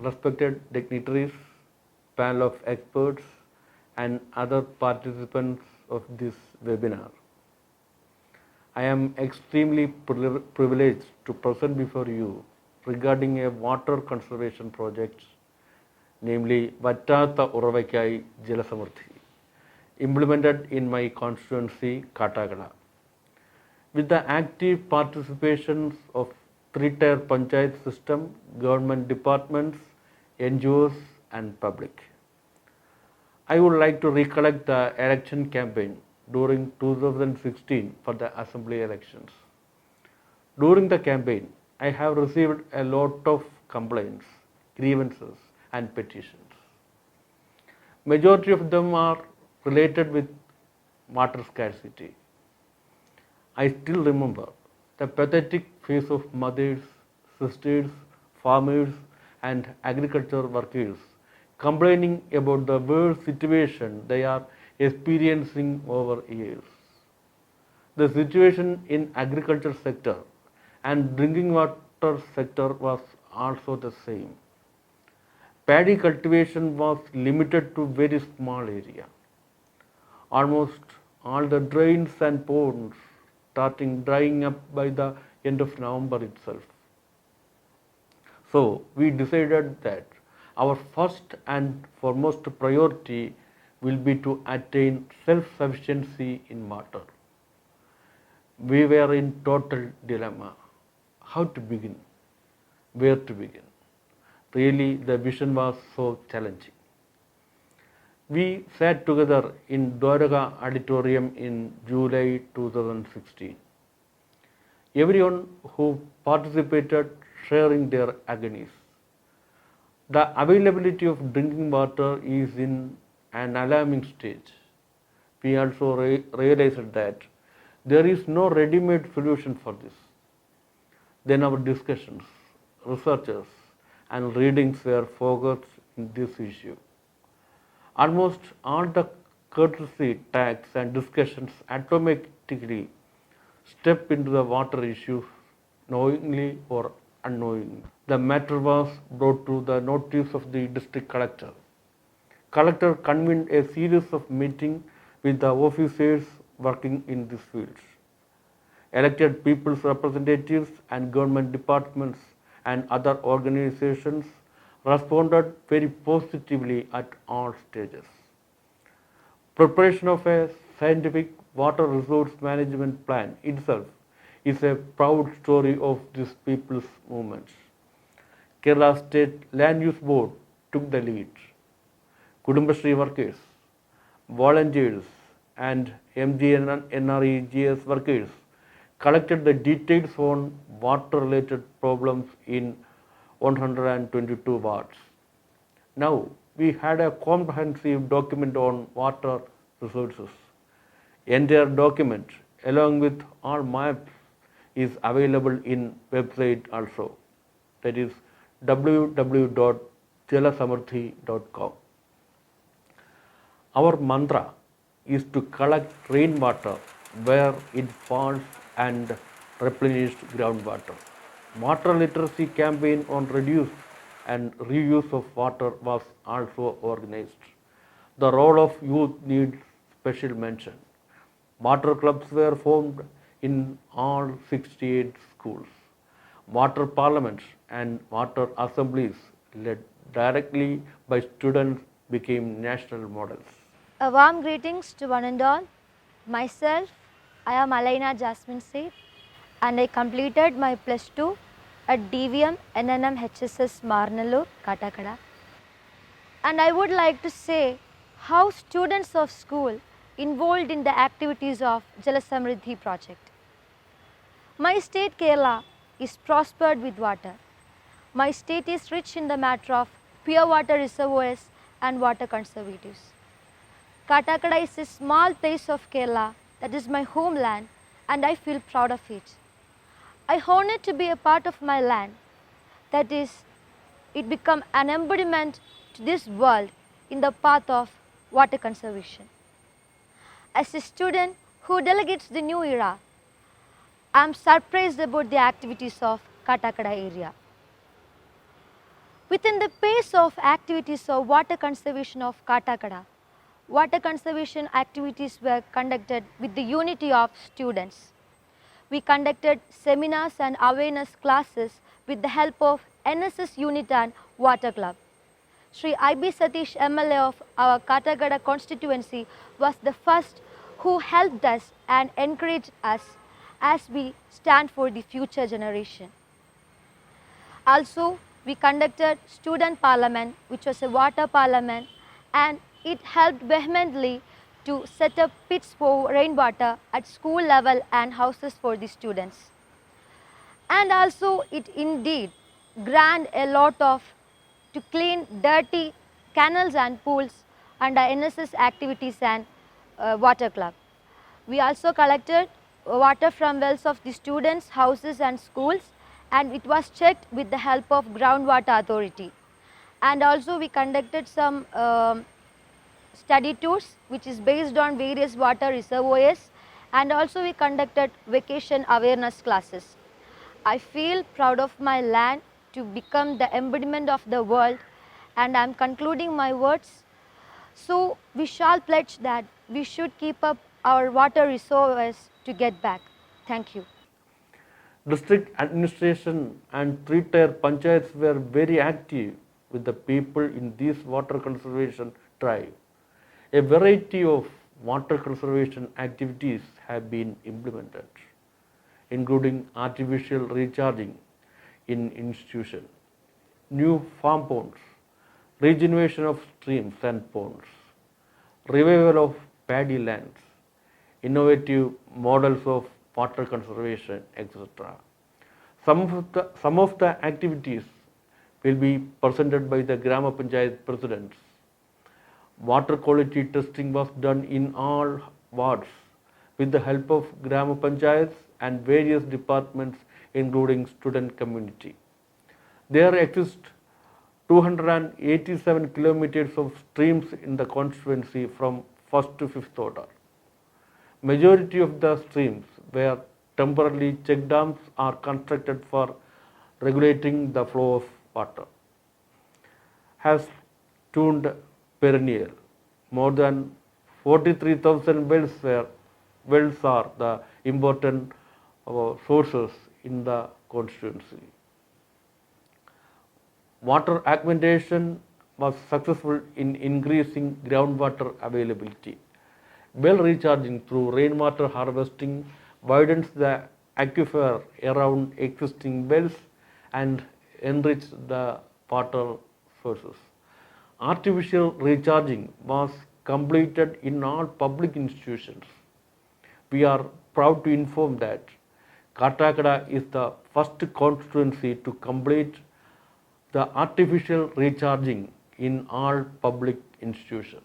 respected dignitaries, panel of experts, and other participants of this webinar. I am extremely privileged to present before you regarding a water conservation project, namely Vattata Uravakkai Jalasamurthi, implemented in my constituency, Kattakada. With the active participation of three-tier panchayat system, government departments, NGOs, and public. I would like to recollect the election campaign during 2016 for the assembly elections. During the campaign, I have received a lot of complaints, grievances, and petitions. Majority of them are related with water scarcity. I still remember the pathetic face of mothers, sisters, farmers, and agriculture workers complaining about the worst situation they are experiencing over years. The situation in agriculture sector and drinking water sector was also the same. Paddy cultivation was limited to very small area. Almost all the drains and ponds starting drying up by the end of November itself. So we decided that our first and foremost priority will be to attain self-sufficiency in water. We were in total dilemma. How to begin? Where to begin? Really, the vision was so challenging. We sat together in Dwarka Auditorium in July 2016. Everyone who participated sharing their agonies. The availability of drinking water is in an alarming stage. We also realized that there is no ready-made solution for this. Then our discussions, researches, and readings were focused in this issue. Almost all the courtesy tags and discussions automatically step into the water issue knowingly or unknowingly. The matter was brought to the notice of the district collector. Collector convened a series of meetings with the officers working in this field. Elected people's representatives and government departments and other organizations responded very positively at all stages. Preparation of a scientific water resource management plan itself is a proud story of this people's movement. Kerala State Land Use Board took the lead. Kudumbashree workers, volunteers, and MGNREGS workers collected the details on water-related problems in 122 wards. Now, we had a comprehensive document on water resources. Entire document, along with all maps, is available in website also. That is www.jalasamurthi.com. Our mantra is to collect rainwater where it falls and replenish groundwater. Water literacy campaign on reduce and reuse of water was also organized. The role of youth needs special mention. Water clubs were formed in all 68 schools. Water parliaments and water assemblies led directly by students became national models. A warm greetings to one and all. Myself, I am Alaina Jasmine Said, and I completed my plus 2 at DVM NNM HSS Marnallur, Kattakada. And I would like to say how students of school involved in the activities of Jalasamriddhi project. My state Kerala is prospered with water. My state is rich in the matter of pure water reservoirs and water conservatives. Kattakada is a small place of Kerala that is my homeland and I feel proud of it. I honor to be a part of my land, that is, it become an embodiment to this world in the path of water conservation. As a student who delegates the new era, I am surprised about the activities of Kattakada area. Within the pace of activities of water conservation of Katakada, water conservation activities were conducted with the unity of students. We conducted seminars and awareness classes with the help of NSS unit and water club. Sri I.B. Satish MLA of our Katagada constituency was the first who helped us and encouraged us as we stand for the future generation. Also, we conducted student parliament, which was a water parliament, and it helped vehemently to set up pits for rainwater at school level and houses for the students. And also it indeed grant a lot of to clean dirty canals and pools under NSS activities and water club. We also collected water from wells of the students, houses and schools, and it was checked with the help of groundwater authority. And also we conducted some study tours which is based on various water reservoirs, and also we conducted vacation awareness classes. I feel proud of my land to become the embodiment of the world, and I am concluding my words. So we shall pledge that we should keep up our water reservoirs to get back. Thank you. District administration and three-tier panchayats were very active with the people in this water conservation drive. A variety of water conservation activities have been implemented, including artificial recharging in institutions, new farm ponds, regeneration of streams and ponds, revival of paddy lands, innovative models of water conservation, etc. Some of the activities will be presented by the Grama Panchayat presidents. Water quality testing was done in all wards with the help of Grama Panchayats and various departments including student community. There exist 287 kilometers of streams in the constituency from 1st to 5th order. Majority of the streams where temporarily check dams are constructed for regulating the flow of water has tuned perennial. More than 43,000 wells are the important sources in the constituency. Water augmentation was successful in increasing groundwater availability. Well recharging through rainwater harvesting widens the aquifer around existing wells and enriches the water sources. Artificial recharging was completed in all public institutions. We are proud to inform that Katakada is the first constituency to complete the artificial recharging in all public institutions.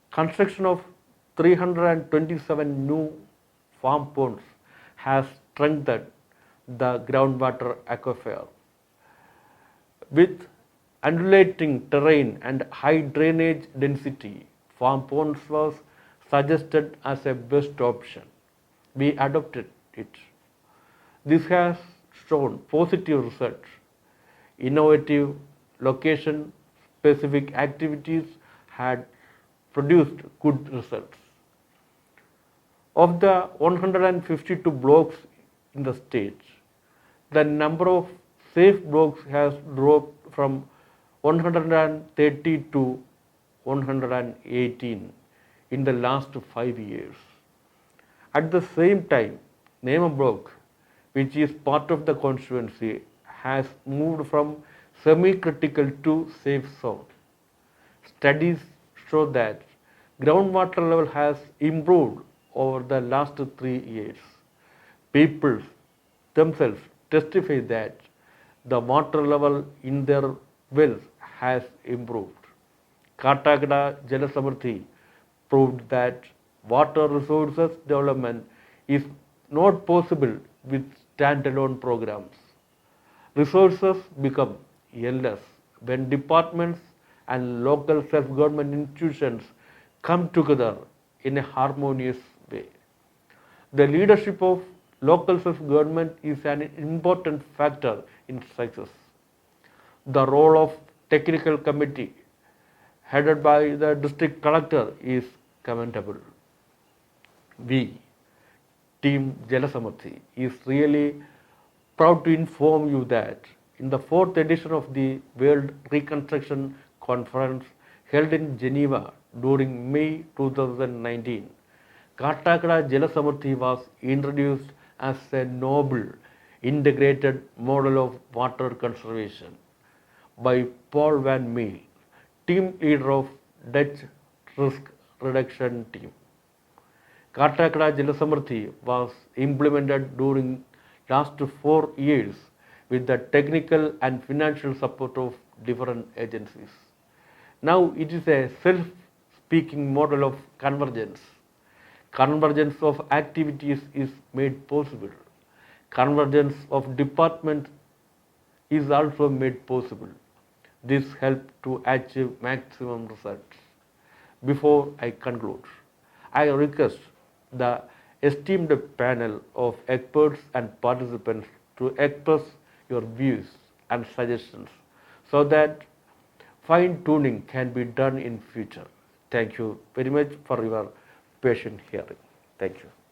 Construction of 327 new farm ponds has strengthened the groundwater aquifer. With undulating terrain and high drainage density, farm ponds was suggested as a best option. We adopted it. This has shown positive results. Innovative location specific activities had produced good results. Of the 152 blocks in the state, the number of safe blocks has dropped from 130 to 118 in the last 5 years. At the same time, Nema block, which is part of the constituency, has moved from semi-critical to safe zone. Studies show that groundwater level has improved over the last 3 years. People themselves testify that the water level in their wells has improved. Katakada Jala Samriddhi proved that water resources development is not possible with standalone programs. Resources become endless when departments and local self-government institutions come together in a harmonious way. The leadership of local self-government is an important factor in success. The role of technical committee headed by the district collector is commendable. We, Team Jalasamarthi, is really proud to inform you that in the fourth edition of the World Reconstruction Conference held in Geneva during May 2019, Kattakada Jalasamarthi was introduced as a noble, integrated model of water conservation by Paul van Meel, team leader of Dutch Risk Reduction Team. Kattakada Jalasamarthi was implemented during last 4 years with the technical and financial support of different agencies. Now it is a self-speaking model of convergence. Convergence of activities is made possible. Convergence of departments is also made possible. This helps to achieve maximum results. Before I conclude, I request the esteemed panel of experts and participants to express your views and suggestions so that fine tuning can be done in future. Thank you very much for your patient hearing. Thank you.